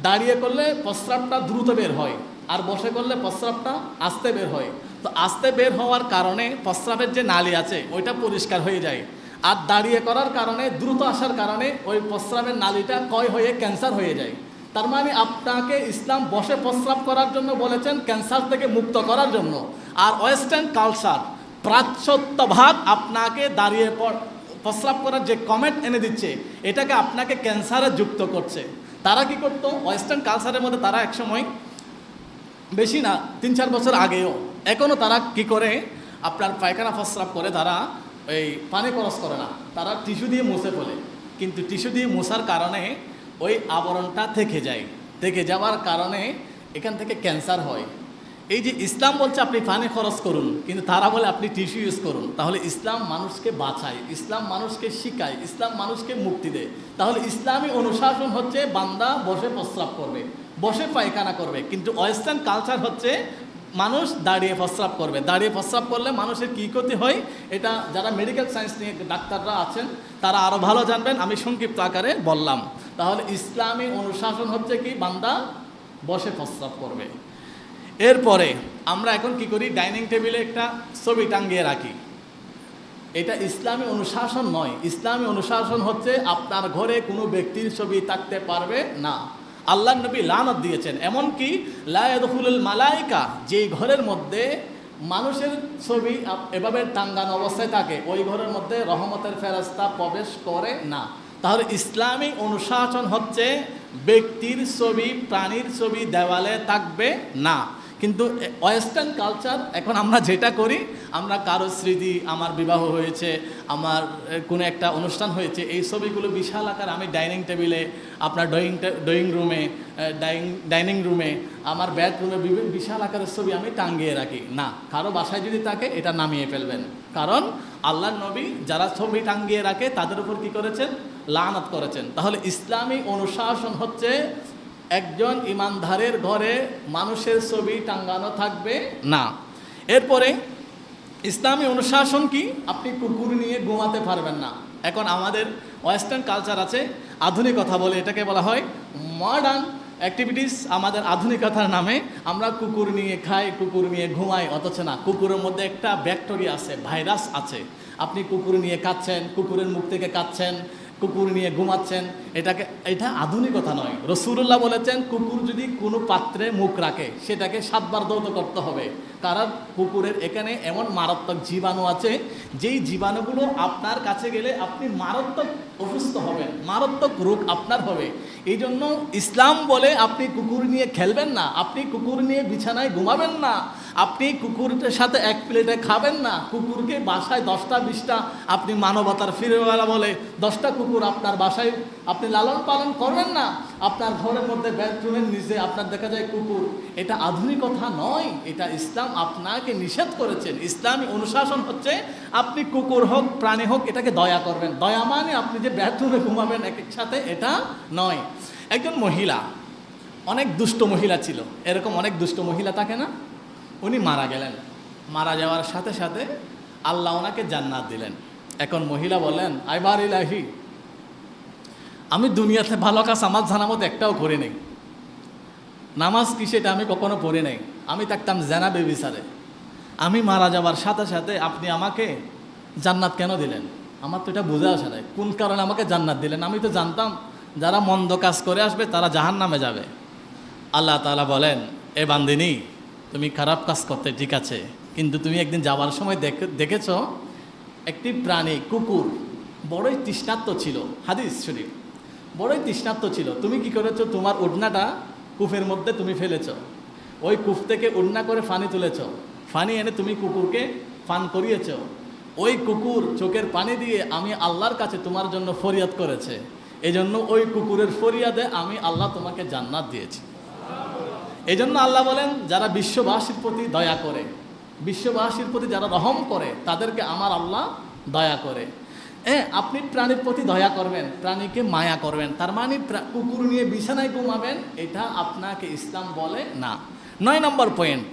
[SPEAKER 1] দাঁড়িয়ে করলে প্রস্রাবটা দ্রুত বের হয়, আর বসে করলে প্রস্রাবটা আস্তে বের হয়। তো আস্তে বের হওয়ার কারণে প্রস্রাবের যে নালী আছে ওইটা পরিষ্কার হয়ে যায়, আর দাঁড়িয়ে করার কারণে, দ্রুত আসার কারণে ওই প্রস্রাবের নালীটা ক্ষয় হয়ে ক্যান্সার হয়ে যায়। তার মানে আপনাকে ইসলাম বসে প্রস্রাব করার জন্য বলেছেন, ক্যান্সার থেকে মুক্ত করার জন্য। আর ওয়েস্টার্ন কালচার, প্রাচ্যত্যভাগ আপনাকে দাঁড়িয়ে প্রস্রাব করার যে কমেন্ট এনে দিচ্ছে, এটাকে আপনাকে ক্যান্সারে যুক্ত করছে। তারা কি করতো ওয়েস্টার্ন কালচারের মধ্যে? তারা একসময়, বেশি না 3-4 বছর আগেও, এখনও তারা কি করে? আপনার পায়খানা প্রস্রাব করে তারা এই পানি খরচ করে না, তারা টিস্যু দিয়ে মুছে ফেলে। কিন্তু টিস্যু দিয়ে মোছার কারণে ওই আবরণটা থেকে যায়, থেকে যাওয়ার কারণে এখান থেকে ক্যান্সার হয়। এই যে ইসলাম বলছে আপনি পানি খরচ করুন, কিন্তু তারা বলে আপনি টিস্যু ইউজ করুন। তাহলে ইসলাম মানুষকে বাঁচায়, ইসলাম মানুষকে শিখায়, ইসলাম মানুষকে মুক্তি দেয়। তাহলে ইসলামী অনুশাসন হচ্ছে বান্দা বসে প্রস্রাব করবে, বসে পায়খানা করবে। কিন্তু ওয়েস্টার্ন কালচার হচ্ছে মানুষ দাঁড়িয়ে প্রস্রাব করবে। দাঁড়িয়ে প্রস্রাব করলে মানুষের কী ক্ষতি হয়, এটা যারা মেডিকেল সায়েন্স নিয়ে ডাক্তাররা আছেন তারা আরও ভালো জানবেন, আমি সংক্ষিপ্ত আকারে বললাম। তাহলে ইসলামী অনুশাসন হচ্ছে কি? বান্দা বসে প্রস্রাব করবে। এরপরে আমরা এখন কি করি? ডাইনিং টেবিলে একটা ছবি টাঙ্গিয়ে রাখি। এটা ইসলামী অনুশাসন নয়। ইসলামী অনুশাসন হচ্ছে আপনার ঘরে কোনো ব্যক্তির ছবি থাকতে পারবে না। আল্লাহর নবী লানত দিয়েছেন, এমনকি লা ইয়াদখুলুল মালায়েকা, যেই ঘরের মধ্যে মানুষের ছবি এভাবে টাঙ্গানো অবস্থায় থাকে, ওই ঘরের মধ্যে রহমতের ফেরেশতা প্রবেশ করে না। তাহলে ইসলামী অনুশাসন হচ্ছে ব্যক্তির ছবি, প্রাণীর ছবি দেওয়ালে থাকবে না। কিন্তু ওয়েস্টার্ন কালচার, এখন আমরা যেটা করি, আমরা কারো স্মৃতি, আমার বিবাহ হয়েছে, আমার কোনো একটা অনুষ্ঠান হয়েছে, এই ছবিগুলো বিশাল আকার আমি ডাইনিং টেবিলে, আপনার ডাইনিং রুমে, আমার বেডরুমে বিশাল আকারের ছবি আমি টাঙ্গিয়ে রাখি না। কারো বাসায় যদি থাকে এটা নামিয়ে ফেলবেন, কারণ আল্লাহর নবী যারা ছবি টাঙ্গিয়ে রাখে তাদের উপর কি করেছেন? লানত করেছেন। তাহলে ইসলামী অনুশাসন হচ্ছে একজন ইমানদারের ঘরে মানুষের ছবি টাঙ্গানো থাকবে না। এরপরে ইসলামী অনুশাসন কি? আপনি কুকুর নিয়ে ঘুমাতে পারবেন না। এখন আমাদের ওয়েস্টার্ন কালচার আছে, আধুনিকতা বলে এটাকে বলা হয় মডার্ন অ্যাক্টিভিটিস। আমাদের আধুনিকতার নামে আমরা কুকুর নিয়ে খাই, কুকুর নিয়ে ঘুমাই, অথচ না, কুকুরের মধ্যে একটা ব্যাকটেরিয়া আছে, ভাইরাস আছে। আপনি কুকুর নিয়ে খাচ্ছেন, কুকুরের মুখ থেকে খাচ্ছেন, কুকুর নিয়ে ঘুমাচ্ছেন, এটা আধুনিকতা নয়। রাসূলুল্লাহ বলেছেন কুকুর যদি কোনো পাত্রে মুখ রাখে সেটাকে 7 বার ধৌত করতে হবে, কারণ কুকুরের এখানে এমন মারাত্মক জীবাণু আছে, যেই জীবাণুগুলো আপনার কাছে গেলে আপনি মারাত্মক অসুস্থ হবেন, মারাত্মক রোগ আপনার হবে। এই জন্য ইসলাম বলে আপনি কুকুর নিয়ে খেলবেন না, আপনি কুকুর নিয়ে বিছানায় ঘুমাবেন না, আপনি কুকুরের সাথে এক প্লেটে খাবেন না, কুকুরকে বাসায় 10টা 20টা, আপনি মানবতার ফিরেওয়ালা বলে 10টা কুকুর আপনার বাসায় আপনি লালন পালন করবেন না, আপনার ঘরের মধ্যে বেডরুমের নিচে আপনার দেখা যায় কুকুর। এটা আধুনিকতা নয়, এটা ইসলাম আপনাকে নিষেধ করেছেন। ইসলামী অনুশাসন হচ্ছে আপনি কুকুর হোক প্রাণী হোক এটাকে দয়া করবেন। দয়া মানে আপনি যে বেডরুমে ঘুমাবেন এক সাথে, এটা নয়। একজন মহিলা, অনেক দুষ্ট মহিলা ছিল, এরকম অনেক দুষ্ট মহিলা থাকে না? উনি মারা গেলেন, মারা যাওয়ার সাথে সাথে আল্লাহ ওনাকে জান্নাত দিলেন। এখন মহিলা বলেন, আইবার ইলাহি, আমি দুনিয়াতে ভালো কাজ আমার জানা মতো একটাও করে নেই, নামাজ কি সেটা আমি কখনো পড়ি নাই, আমি থাকতাম জেনা বেবিচারে, আমি মারা যাওয়ার সাথে সাথে আপনি আমাকে জান্নাত কেন দিলেন? আমার তো এটা বোঝা আসে নাই, কোন কারণে আমাকে জান্নাত দিলেন? আমি তো জানতাম যারা মন্দ কাজ করে আসবে তারা জাহান্নামে যাবে। আল্লাহ তাআলা বলেন, এ বান্দিনী, তুমি খারাপ কাজ করতে ঠিক আছে, কিন্তু তুমি একদিন যাওয়ার সময় দেখেছ একটি প্রাণী কুকুর বড়ই তৃষ্ণার্ত ছিল, হাদিস শরীফ, বড়ই তৃষ্ণার্ত ছিল, তুমি কি করেছো? তোমার ওড়নাটা কূপের মধ্যে তুমি ফেলেছ, ওই কূপ থেকে ওড়না করে পানি তুলেছ, পানি এনে তুমি কুকুরকে পান করিয়েছ, ওই কুকুর চোখের পানি দিয়ে আমি আল্লাহর কাছে তোমার জন্য ফরিয়াদ করেছে, এই জন্য ওই কুকুরের ফরিয়াদে আমি আল্লাহ তোমাকে জান্নাত দিয়েছি। এই জন্য আল্লাহ বলেন, যারা বিশ্ববাসীর প্রতি দয়া করে, বিশ্ববাসীর প্রতি যারা রহম করে, তাদেরকে আমার আল্লাহ দয়া করে। আপনি প্রাণীর প্রতি দয়া করবেন, প্রাণীকে মায়া করবেন, তার মানে কুকুর নিয়ে বিছানায় ঘুমাবেন, এটা আপনাকে ইসলাম বলে না। 9 নম্বর পয়েন্ট,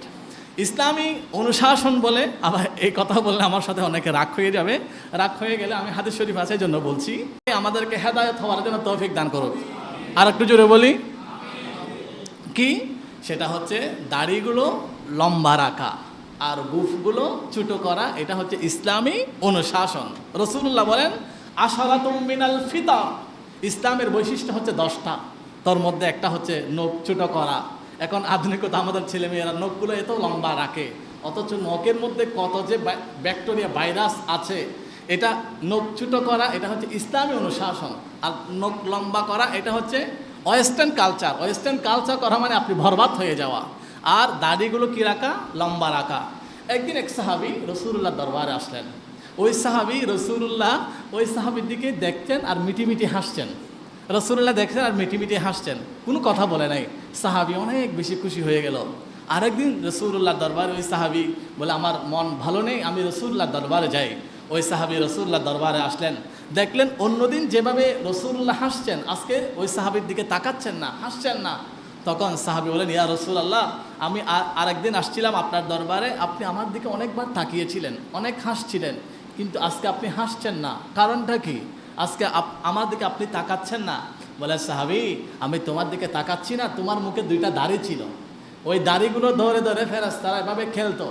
[SPEAKER 1] ইসলামী অনুশাসন বলে, আবার এই কথা বললে আমার সাথে অনেকে রাগ হয়ে যাবে, রাগ হয়ে গেলে আমি হাদিস শরীফ আছে জন্য বলছি, আমাদেরকে হেদায়েত হওয়ার জন্য তৌফিক দান করুক। আর একটু জোরে বলি কি? সেটা হচ্ছে দাড়িগুলো লম্বা রাখা আর গুফগুলো ছোটো করা, এটা হচ্ছে ইসলামী অনুশাসন। রাসূলুল্লাহ বলেন, আশরাতুম মিনাল ফিতর, ইসলামের বৈশিষ্ট্য হচ্ছে 10টা, তার মধ্যে একটা হচ্ছে নখ ছোটো করা। এখন আধুনিকতা, আমাদের ছেলেমেয়েরা নখগুলো এত লম্বা রাখে, অথচ নখের মধ্যে কত যে ব্যাকটেরিয়া ভাইরাস আছে, এটা নখ ছোটো করা এটা হচ্ছে ইসলামী অনুশাসন। আর নখ লম্বা করা এটা হচ্ছে ওয়েস্টার্ন কালচার। ওয়েস্টার্ন কালচার করা মানে আপনি বরবাদ হয়ে যাওয়া। আর দাড়িগুলো কি রাখা? লম্বা রাখা। একদিন এক সাহাবী রাসূলুল্লাহ দরবারে আসলেন, ওই সাহাবী রাসূলুল্লাহ ওই সাহাবীর দিকে দেখছেন আর মিটিমিটি হাসছেন। রাসূলুল্লাহ দেখছেন আর মিটিমিটি হাসছেন, কোনো কথা বলে নাই। সাহাবী অনেক বেশি খুশি হয়ে গেল। আরেকদিন রাসূলুল্লাহ দরবারে ওই সাহাবী বলে, আমার মন ভালো নেই, আমি রাসূলুল্লাহ দরবারে যাই। ওই সাহাবী রাসূলুল্লাহ দরবারে আসলেন, দেখলেন অন্যদিন যেভাবে রাসূলুল্লাহ হাসছেন, আজকে ওই সাহাবীর দিকে তাকাচ্ছেন না, হাসছেন না। তখন সাহাবী বলেন, ইয়া রাসূলুল্লাহ, আমি আরেকদিন আসছিলাম আপনার দরবারে, আপনি আমার দিকে অনেকবার তাকিয়েছিলেন, অনেক হাসছিলেন, কিন্তু আজকে আপনি হাসছেন না, কারণটা কি? আজকে আমার দিকে আপনি তাকাচ্ছেন না। বলে, সাহাবী, আমি তোমার দিকে তাকাচ্ছি না, তোমার মুখে 2টা দাড়ি ছিল, ওই দাড়িগুলো ধরে ধরে ফেরেশতারা এভাবে খেলতো।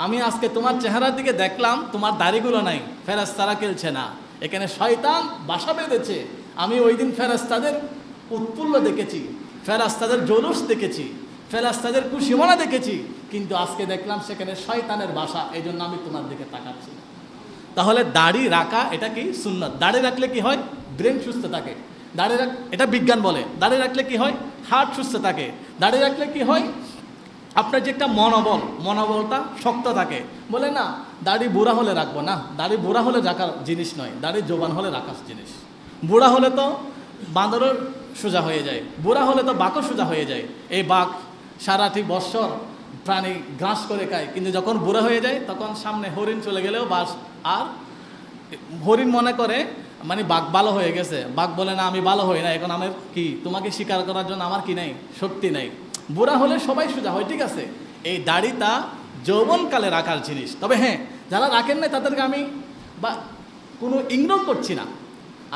[SPEAKER 1] আমি আজকে তোমার চেহারার দিকে দেখলাম, তোমার দাড়িগুলো নাই, ফেরেশতারা খেলছে না, এখানে শয়তান বাসা বেঁধেছে। আমি ওই দিন ফেরেশতাদের উৎফুল্ল দেখেছি, ফেরেশতাদের জলুস দেখেছি, ফেরেশতাদের খুশিমনা দেখেছি, কিন্তু আজকে দেখলাম সেখানে শয়তানের বাসা, এই জন্য আমি তোমার দিকে তাকাচ্ছি না। তাহলে দাড়ি রাখা এটা কি? সুন্নাত। দাড়ি রাখলে কি হয়? ব্রেন সুস্থ থাকে। এটা বিজ্ঞান বলে। দাড়ি রাখলে কি হয়? হার্ট সুস্থ থাকে। দাড়ি রাখলে কি হয়? আপনার যে একটা মনোবলটা শক্ত থাকে। বলে না দাড়ি বুড়া হলে রাখবো না, দাড়ি বুড়া হলে রাখার জিনিস নয়, দাড়ি জোবান হলে রাখার জিনিস। বুড়া হলে তো বাঁদরও সোজা হয়ে যায়, বুড়া হলে তো বাঘও সোজা হয়ে যায়। এই বাঘ সারাটি বৎসর প্রাণী ঘাস করে খায়, কিন্তু যখন বুড়া হয়ে যায় তখন সামনে হরিণ চলে গেলেও বাস, আর হরিণ মনে করে মানে বাঘ ভালো হয়ে গেছে, বাঘ বলে না আমি ভালো হই না, এখন আমার কি তোমাকে শিকার করার জন্য আমার কি নেই, শক্তি নেই। বুড়া হলে সবাই সোজা হয়, ঠিক আছে। এই দাড়িটা যৌবনকালে রাখার জিনিস। তবে হ্যাঁ, যারা রাখেন না তাদেরকে আমি বা কোনো ইগনোর করছি না,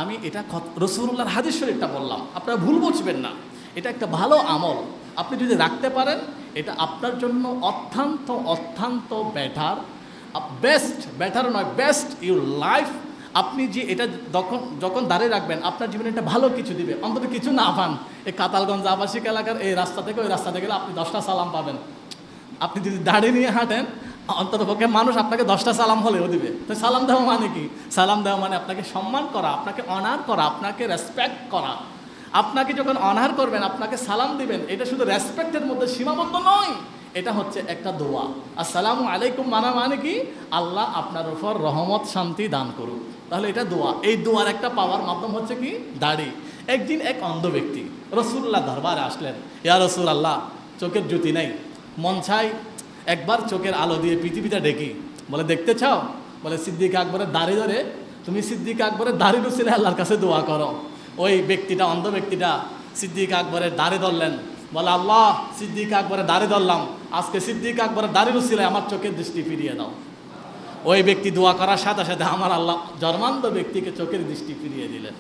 [SPEAKER 1] আমি এটা রাসূলুল্লাহর হাদিস শরীফটা বললাম, আপনারা ভুল বুঝবেন না। এটা একটা ভালো আমল, আপনি যদি রাখতে পারেন এটা আপনার জন্য অত্যন্ত অত্যন্ত বেটার নয়, বেস্ট ইউর লাইফ। আপনি যে এটা যখন দাঁড়িয়ে রাখবেন আপনার জীবনে একটা ভালো কিছু দিবে, অন্তত কিছু না পান। এই কাতালগঞ্জ আবাসিক এলাকার এই রাস্তা থেকে ওই রাস্তাতে গেলে আপনি 10টা সালাম পাবেন। আপনি যদি দাঁড়িয়ে নিয়ে হাঁটেন অন্তত পক্ষে মানুষ আপনাকে 10টা সালাম হলেও দিবে। তো সালাম দেওয়া মানে কি? সালাম দেওয়া মানে আপনাকে সম্মান করা, আপনাকে অনার করা, আপনাকে রেসপেক্ট করা। আপনাকে যখন অনার করবেন, আপনাকে সালাম দিবেন, এটা শুধু রেসপেক্টের মধ্যে সীমাবদ্ধ নয়, এটা হচ্ছে একটা দোয়া। আসসালামু আলাইকুম মানে কি? আল্লাহ আপনার উপর রহমত শান্তি দান করুক। তাহলে এটা দোয়া। এই দোয়ার একটা পাওয়ার মাধ্যম হচ্ছে কি? দাড়ি। একদিন এক অন্ধ ব্যক্তি রাসূলুল্লাহ দরবারে আসলেন। ইয়া রাসূলুল্লাহ, চোখের জ্যোতি নেই, মন চাই একবার চোখের আলো দিয়ে পৃথিবীটা দেখি। বলে দেখতে চাও? বলে সিদ্দিক আকবরের দাড়ি ধরে তুমি সিদ্দিক আকবরের দাড়ির উসিলায় আল্লাহর কাছে দোয়া করো। ওই ব্যক্তিটা, অন্ধ ব্যক্তিটা সিদ্দিক আকবরের দাড়ি ধরলেন। বলে আল্লাহ, সিদ্দিক আকবরের দাড়ি ধরলাম, আজকে সিদ্দিক আকবরের দাড়ির উসিলায় আমার চোখের দৃষ্টি ফিরিয়ে দাও। ওই ব্যক্তি দোয়া করার সাথে সাথে আমার আল্লাহ জন্মান্ধ ব্যক্তিকে চোখের দৃষ্টি ফিরিয়ে দিলেন।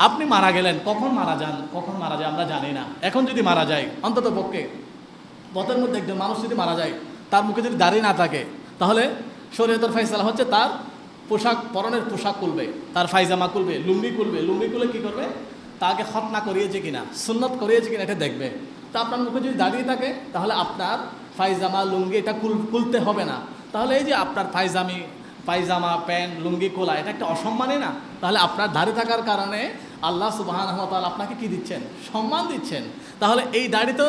[SPEAKER 1] আপনি মারা গেলেন, কখন মারা যান, কখন মারা যায় আমরা জানি না। এখন যদি মারা যায়, অন্তত পক্ষে পথের মধ্যে একজন মানুষ যদি মারা যায়, তার মুখে যদি দাড়ি না থাকে, তাহলে শরীয়তের ফায়সালা হচ্ছে তার পোশাক, পরনের পোশাক খুলবে, তার ফাইজামা খুলবে, লুঙ্গি খুলবে। লুঙ্গি খুলে কী করবে? তাকে খতনা করিয়েছে কিনা, সুন্নত করিয়েছে কিনা এটা দেখবে। তা আপনার মুখে যদি দাঁড়িয়ে থাকে তাহলে আপনার ফাইজামা লুঙ্গি এটা খুলতে হবে না। তাহলে এই যে আপনার পায়জামা প্যান্ট লুঙ্গি খোলা, এটা একটা অসম্মানই না? তাহলে আপনার দাঁড়িয়ে থাকার কারণে আল্লাহ সুবহানাহু ওয়া তাআলা আপনাকে কি দিচ্ছেন? সম্মান দিচ্ছেন। তাহলে এই দাড়ি তো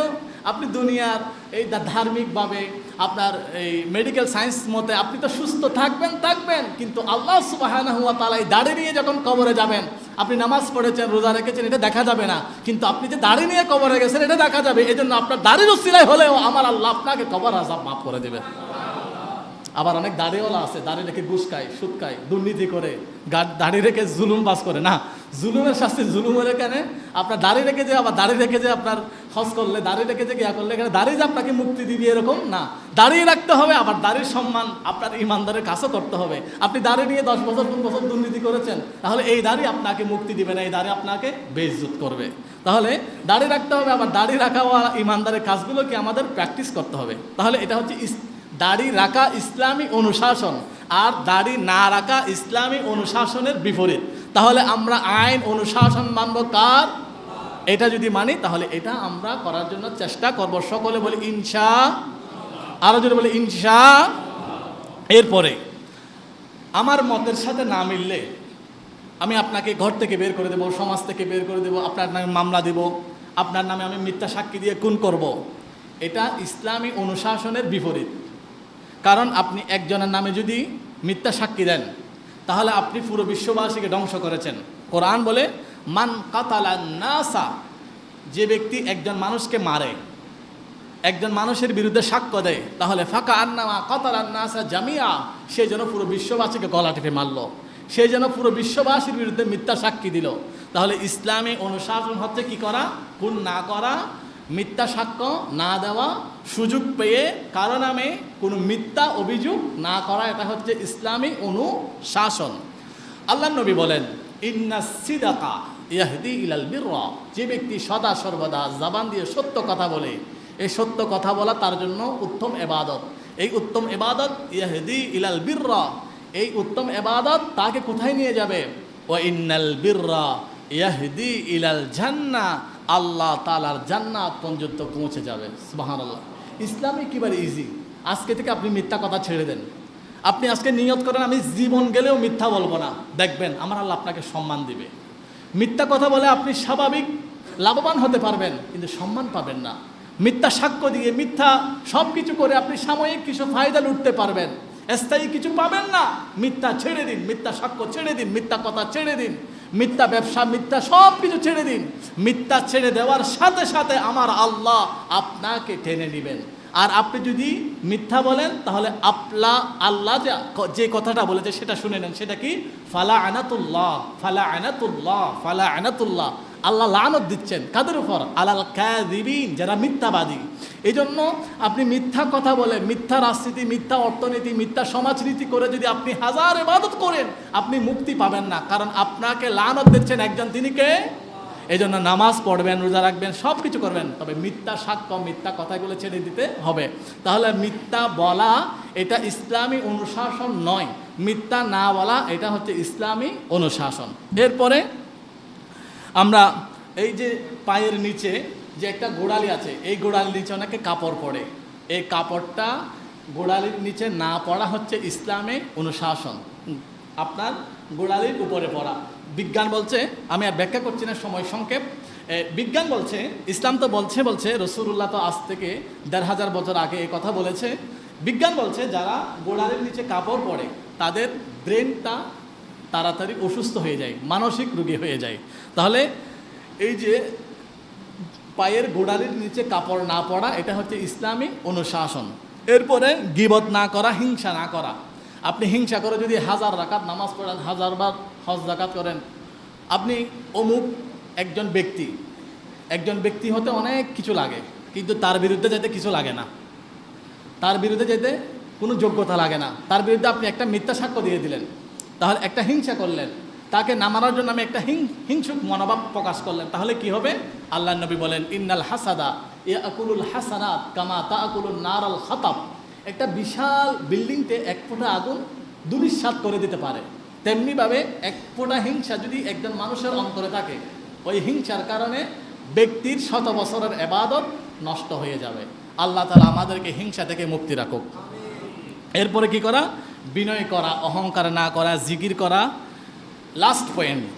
[SPEAKER 1] আপনি দুনিয়ার এই ধার্মিকভাবে আপনার এই মেডিকেল সায়েন্স মতে আপনি তো সুস্থ থাকবেন, কিন্তু আল্লাহ সুবহানাহু ওয়া তাআলা এই দাড়ি নিয়ে যখন কবরে যাবেন, আপনি নামাজ পড়েছেন, রোজা রেখেছেন, এটা দেখা যাবে না, কিন্তু আপনি যে দাড়ি নিয়ে কবরে গেছেন এটা দেখা যাবে। এই জন্য আপনার দাড়ির উসিলায় হলেও আমার আল্লাহ আপনাকে কবর আযাব মাফ করে দেবে। আবার অনেক দাড়িওয়ালা আছে, দাড়ি রেখে ঘুষ খায়, সুদ খায়, দুর্নীতি করে, দাড়ি রেখে জুলুম বাস করে। না, জুলুমের শাস্তি জুলুমের এখানে। আপনার দাড়ি রেখে যে আবার দাড়ি রেখে যে আপনার হজ করলে, দাড়ি রেখে যে গিয়া করলে, এখানে দাড়ি যে আপনাকে মুক্তি দিবি এরকম না। দাঁড়িয়ে রাখতে হবে, আবার দাড়ির সম্মান আপনার ইমানদারের কাছেও করতে হবে। আপনি দাড়ি নিয়ে 10 বছর 15 বছর দুর্নীতি করেছেন, তাহলে এই দাড়ি আপনাকে মুক্তি দিবে না, এই দাড়ি আপনাকে বেইজ্জত করবে। তাহলে দাড়ি রাখতে হবে, আবার দাড়ি রাখা ইমানদারের কাজগুলোকে আমাদের প্র্যাকটিস করতে হবে। তাহলে এটা হচ্ছে দাড়ি রাখা ইসলামী অনুশাসন, আর দাড়ি না রাখা ইসলামী অনুশাসনের বিপরীত। তাহলে আমরা আইন অনুশাসন মানব কার? এটা যদি মানি তাহলে এটা আমরা করার জন্য চেষ্টা করব। সকলে বলি ইনশা, আরো যদি বলি ইনশা। এরপরে আমার মতের সাথে না মিললে আমি আপনাকে ঘর থেকে বের করে দেব, সমাজ থেকে বের করে দেব, আপনার নামে মামলা দেব, আপনার নামে আমি মিথ্যা সাক্ষী দিয়ে খুন করব। এটা ইসলামী অনুশাসনের বিপরীত। কারণ আপনি একজনের নামে যদি মিথ্যা সাক্ষী দেন তাহলে আপনি পুরো বিশ্ববাসীকে ধ্বংস করেছেন। কোরআন বলে মান কাতালান নাসা, যে ব্যক্তি একজন মানুষকে মারে, একজন মানুষের বিরুদ্ধে সাক্ষ্য দেয়, তাহলে ফাঁকা আন্নামা কাতালান নাসা জামিয়া, সে যেন পুরো বিশ্ববাসীকে গলা টিপে মারল, সে যেন পুরো বিশ্ববাসীর বিরুদ্ধে মিথ্যা সাক্ষী দিল। তাহলে ইসলামী অনুশাসন হচ্ছে কি করা? খুন না করা, মিথ্যা সাক্ষ্য না দেওয়া, সুযোগ পেয়ে কারো নামে কোনো মিথ্যা অভিযোগ না করা, এটা হচ্ছে ইসলামী অনুশাসন। আল্লাহ নবী বলেন ইন্নাস সিদাকা ইয়াহদি ইলাল বিররা, যে ব্যক্তি সদা সর্বদা জবান দিয়ে সত্য কথা বলে, এই সত্য কথা বলা তার জন্য উত্তম ইবাদত। এই উত্তম ইবাদত ইয়াহদি ইলাল বিররা, এই উত্তম ইবাদত তাকে কোথায় নিয়ে যাবে? ওয়া ইন্নাল বিররা ইয়াহদি ইলাল জান্নাহ, আল্লাহ তাআলার জান্নাত পর্যন্ত পৌঁছে যাবে। সুবহানাল্লাহ। ইসলামে কিভাবে ইজি। আজকে থেকে আপনি মিথ্যা কথা ছেড়ে দেন। আপনি আজকে নিয়ত করেন আমি জীবন গেলেও মিথ্যা বলবো না, দেখবেন আমার আল্লাহ আপনাকে সম্মান দিবে। মিথ্যা কথা বলে আপনি স্বাভাবিক লাভবান হতে পারবেন, কিন্তু সম্মান পাবেন না। মিথ্যা সাক্ষ্য দিয়ে মিথ্যা সব কিছু করে আপনি সাময়িক কিছু ফায়দা লুটতে পারবেন, স্থায়ী কিছু পাবেন না। মিথ্যা ছেড়ে দিন, মিথ্যা সাক্ষ্য ছেড়ে দিন, মিথ্যা কথা ছেড়ে দিন, মিথ্যা ব্যবসা, মিথ্যা সব কিছু ছেড়ে দিন। মিথ্যা ছেড়ে দেওয়ার সাথে সাথে আমার আল্লাহ আপনাকে টেনে নেবেন। আর আপনি যদি মিথ্যা বলেন তাহলে আল্লাহ যে কথাটা বলেছে সেটা শুনে নেন। সেটা কি? ফালা আনাতুল্লাহ, ফালা আনাতুল্লাহ, ফালা আনাতুল্লাহ। আল্লাহ লানত দিচ্ছেন কাদের উপর? আলাল কাযিবিন, যারা মিথ্যাবাদী। এই জন্য আপনি মিথ্যা কথা বলে, মিথ্যা রাজনীতি, মিথ্যা অর্থনীতি, মিথ্যা সমাজনীতি করে যদি আপনি হাজার ইবাদত করেন, আপনি মুক্তি পাবেন না। কারণ আপনাকে লানত দিচ্ছেন একজন, তিনি কে? এই জন্য নামাজ পড়বেন, রোজা রাখবেন, সব কিছু করবেন, তবে মিথ্যা সাক্ষ্য, মিথ্যা কথাগুলো ছেড়ে দিতে হবে। তাহলে মিথ্যা বলা এটা ইসলামী অনুশাসন নয়, মিথ্যা না বলা এটা হচ্ছে ইসলামী অনুশাসন। এরপরে আমরা এই যে পায়ের নিচে যে একটা গোড়ালি আছে, এই গোড়ালির নিচে অনেকে কাপড় পরে, এই কাপড়টা গোড়ালির নিচে না পড়া হচ্ছে ইসলামে অনুশাসন, আপনার গোড়ালির উপরে পড়া। বিজ্ঞান বলছে, আমি আর ব্যাখ্যা করছি না, সময় সংক্ষেপ। বিজ্ঞান বলছে, ইসলাম তো বলছে রসুলুল্লাহ তো আজ থেকে ১৫০০ বছর আগে এই কথা বলেছে। বিজ্ঞান বলছে যারা গোড়ালির নিচে কাপড় পরে তাদের ব্রেনটা তাড়াতাড়ি অসুস্থ হয়ে যায়, মানসিক রোগী হয়ে যায়। তাহলে এই যে পায়ের গোড়ালির নিচে কাপড় না পরা এটা হচ্ছে ইসলামী অনুশাসন। এরপরে গীবত না করা, হিংসা না করা। আপনি হিংসা করে যদি 1000 রাকাত নামাজ পড়েন, 1000 বার হজ যাকাত করেন, আপনি অমুক একজন ব্যক্তি হতে অনেক কিছু লাগে, কিন্তু তার বিরুদ্ধে যেতে কিছু লাগে না, তার বিরুদ্ধে যেতে কোনো যোগ্যতা লাগে না, তার বিরুদ্ধে আপনি একটা মিথ্যা সাক্ষ্য দিয়ে দিলেন, তাহলে একটা হিংসা করলেন, তাকে না মারার জন্য আমি একটা হিংসুক মনোভাব প্রকাশ করলেন, তাহলে কি হবে? আল্লাহ নবী বলেন, ইন্নাল হাসাদা ইয়াকুলুল হাসানাত কামা তাকুলুন নারাল খাতাব। একটা বিশাল বিল্ডিংতে এক ফোঁটা আগুন দুলিশাত করে দিতে পারে, তেমনিভাবে এক ফোঁটা হিংসা যদি একজন মানুষের অন্তরে থাকে, ওই হিংসার কারণে ব্যক্তির 100 বছরের ইবাদত নষ্ট হয়ে যাবে। আল্লাহ তাআলা আমাদেরকে হিংসা থেকে মুক্তি রাখুক। এরপরে কি করা? বিনয় করা, অহংকার না করা, জিকির করা। লাস্ট পয়েন্ট,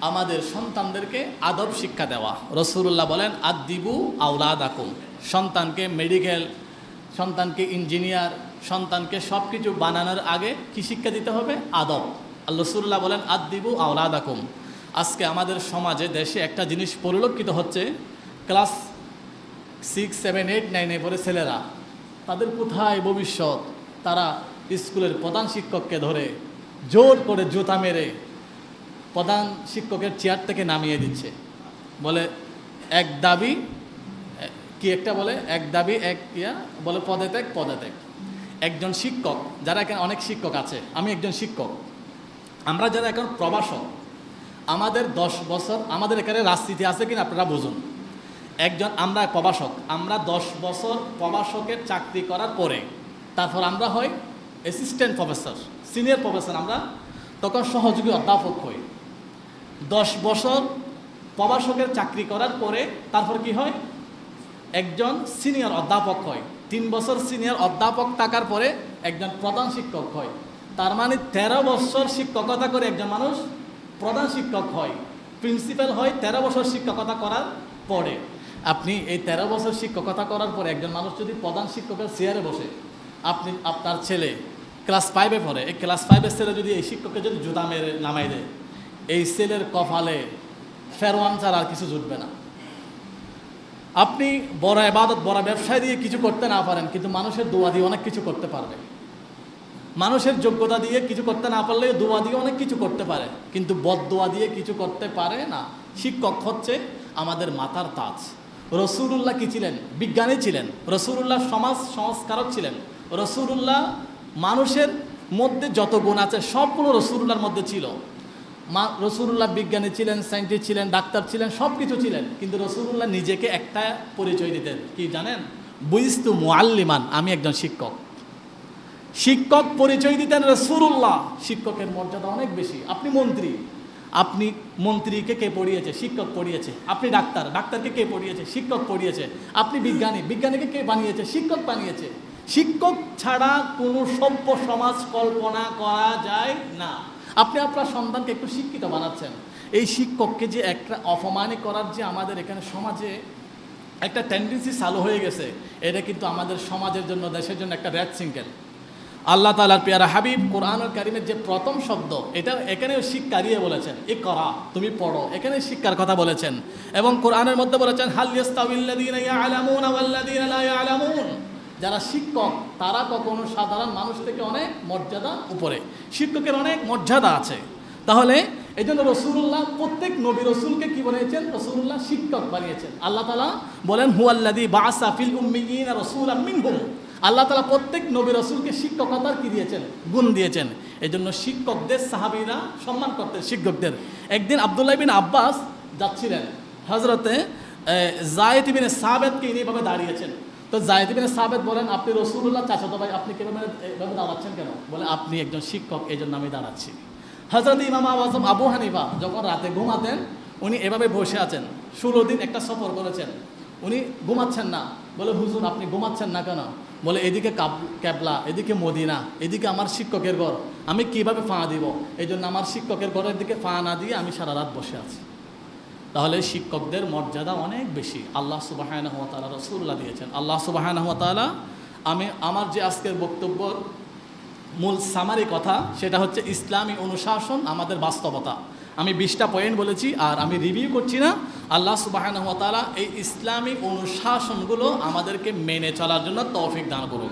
[SPEAKER 1] আমাদের সন্তানদেরকে আদব শিক্ষা দেওয়া। রাসূলুল্লাহ বলেন, আদ্দিবু আওলাদাকুম। সন্তানকে মেডিকেল, সন্তানকে ইঞ্জিনিয়ার, সন্তানকে সব কিছু বানানোর আগে কি শিক্ষা দিতে হবে? আদব। রাসূলুল্লাহ বলেন, আদ্দিবু আওলাদাকুম। আজকে আমাদের সমাজে, দেশে একটা জিনিস পরিলক্ষিত হচ্ছে, ক্লাস 6, 7, 8, 9 পড়ে ছেলেরা, তাদের কোথায় ভবিষ্যৎ? তারা স্কুলের প্রধান শিক্ষককে ধরে জোর করে জুতা মেরে প্রধান শিক্ষকের চেয়ার থেকে নামিয়ে দিচ্ছে। বলে এক দাবি, কি একটা বলে, এক দাবি এক ইয়া বলে, পদে ত্যাগ। একজন শিক্ষক, যারা এখানে অনেক শিক্ষক আছে, আমি একজন শিক্ষক, আমরা যারা এখন প্রবাসক, আমাদের 10 বছর, আমাদের এখানে রাজনীতি আছে কিনা আপনারা বুঝুন। আমরা প্রবাসক, আমরা 10 বছর প্রবাসকের চাকরি করার পরে তারপর আমরা হই অ্যাসিস্ট্যান্ট প্রফেসর, সিনিয়র প্রফেসর, আমরা তখন সহযোগী অধ্যাপক হই। 10 বছর প্রবাসকের চাকরি করার পরে তারপর কি হয়? একজন সিনিয়র অধ্যাপক হয়। 3 বছর সিনিয়র অধ্যাপক থাকার পরে একজন প্রধান শিক্ষক হয়। তার মানে 13 বছর শিক্ষকতা করে একজন মানুষ প্রধান শিক্ষক হয়, প্রিন্সিপাল হয় 13 বছর শিক্ষকতা করার পরে। আপনি এই 13 বছর শিক্ষকতা করার পরে একজন মানুষ যদি প্রধান শিক্ষকের চেয়ারে বসে, আপনার ছেলে ক্লাস 5-এ পড়ে, এই ক্লাস 5-এর ছেলে যদি এই শিক্ষককে যদি জুতা মেরে নামাই দেয়, এই ছেলের কপালে ফেরওয়ান ছাড়া আর কিছু জুটবে না। আপনি বড় ইবাদত, বড় ব্যবসায় দিয়ে কিছু করতে না পারেন, কিন্তু মানুষের দোয়া দিয়ে অনেক কিছু করতে পারবে। মানুষের যোগ্যতা দিয়ে কিছু করতে না পারলে দোয়া দিয়ে অনেক কিছু করতে পারে, কিন্তু বদদোয়া দিয়ে কিছু করতে পারে না। শিক্ষক হচ্ছে আমাদের মাথার তাজ। রাসূলুল্লাহ কি ছিলেন? বিজ্ঞানী ছিলেন। রাসূলুল্লাহ সমাজ সংস্কারক ছিলেন। রাসূলুল্লাহ মানুষের মধ্যে যত গুণ আছে সবগুলো রাসূলুল্লাহর মধ্যে ছিল। রাসূলুল্লাহ বিজ্ঞানী ছিলেন, সায়েন্টিস্ট ছিলেন, ডাক্তার ছিলেন, সব কিছু ছিলেন, কিন্তু রাসূলুল্লাহ নিজেকে একটা পরিচয় দিতেন, কি জানেন? বুইস্তু মুআল্লিমান, আমি একজন শিক্ষক। শিক্ষক পরিচয় দিতেন রাসূলুল্লাহ। শিক্ষকের মর্যাদা অনেক বেশি। আপনি মন্ত্রীকে কে পড়িয়েছে? শিক্ষক পড়িয়েছে। আপনি ডাক্তারকে কে পড়িয়েছে? শিক্ষক পড়িয়েছে। আপনি বিজ্ঞানীকে কে বানিয়েছে? শিক্ষক বানিয়েছে। শিক্ষক ছাড়া কোনো সভ্য সমাজ কল্পনা করা যায় না। আপনি আপনার সন্তানকে একটু শিক্ষিত বানাচ্ছেন, এই শিক্ষককে যে একটা অপমানই করার যে আমাদের এখানে সমাজে একটা টেন্ডেন্সি চালু হয়ে গেছে, এটা কিন্তু আমাদের সমাজের জন্য, দেশের জন্য একটা রেড সিঙ্কেল। আল্লাহ তাআলার পেয়ারা হাবিব কোরআনুল কারীমের যে প্রথম শব্দ, এটা এখানেও শিক্ষারিয়ে বলেছেন, ইকরা, তুমি পড়ো, এখানে শিক্ষার কথা বলেছেন। এবং কোরআনের মধ্যে বলেছেন হাল ইয়াস্তাউিল্লাযীনা ইয়া'লামুনা ওয়াল্লাযীনা লা ইয়া'লামুন, যারা শিক্ষক তারা কখনো সাধারণ মানুষ থেকে অনেক মর্যাদা উপরে, শিক্ষকের অনেক মর্যাদা আছে। তাহলে এই জন্য রসুল্লাহ প্রত্যেক নবী রসুলকে কি বানিয়েছেন? রসুল্লাহ শিক্ষক বানিয়েছেন। আল্লাহ তাআলা বলেন হুয়াল্লাযী বা'আসা ফিল উম্মিয়িনা রাসূলাম মিনহুম, আল্লাহ তাআলা প্রত্যেক নবী রসুলকে শিক্ষকতার কি দিয়েছেন? গুণ দিয়েছেন। এই জন্য শিক্ষকদের সাহাবীরা সম্মান করতেন শিক্ষকদের। একদিন আব্দুল্লাহ বিন আব্বাস যাচ্ছিলেন, হযরতে যায়েদ ইবনে সাবিতকে এইভাবে দাঁড়িয়েছেন। তো যায়েদ ইবনে সাবিত বলেন, আপনি রসুলুল্লাহ চাচাতো ভাই, আপনি এভাবে দাঁড়াচ্ছেন কেন? বলে, আপনি একজন শিক্ষক, এই জন্য আমি দাঁড়াচ্ছি। হযরত ইমাম আযম আবু হানিফা যখন রাতে ঘুমাতেন, উনি এভাবে বসে আছেন। 16 দিন একটা সফর করেছেন, উনি ঘুমাচ্ছেন না। বলে, হুজুর আপনি ঘুমাচ্ছেন না কেন? বলে, এদিকে ক্যাবলা, এদিকে মদিনা, এদিকে আমার শিক্ষকের ঘর, আমি কিভাবে ফা দিব? এই জন্য আমার শিক্ষকের ঘরের দিকে ফা না দিয়ে আমি সারা রাত বসে আছি। তাহলে শিক্ষকদের মর্যাদা অনেক বেশি আল্লাহ সুবহানাহু ওয়া তাআলা রাসূলুল্লাহ দিয়েছেন। আল্লাহ সুবহানাহু ওয়া তাআলা, আমি আমার যে আজকের বক্তব্যর মূল সামারি কথা, সেটা হচ্ছে ইসলামী অনুশাসন আমাদের বাস্তবতা। আমি 20টা পয়েন্ট বলেছি, আর আমি রিভিউ করছি না। আল্লাহ সুবহানাহু ওয়া তাআলা এই ইসলামী অনুশাসনগুলো আমাদেরকে মেনে চলার জন্য তৌফিক দান করুন।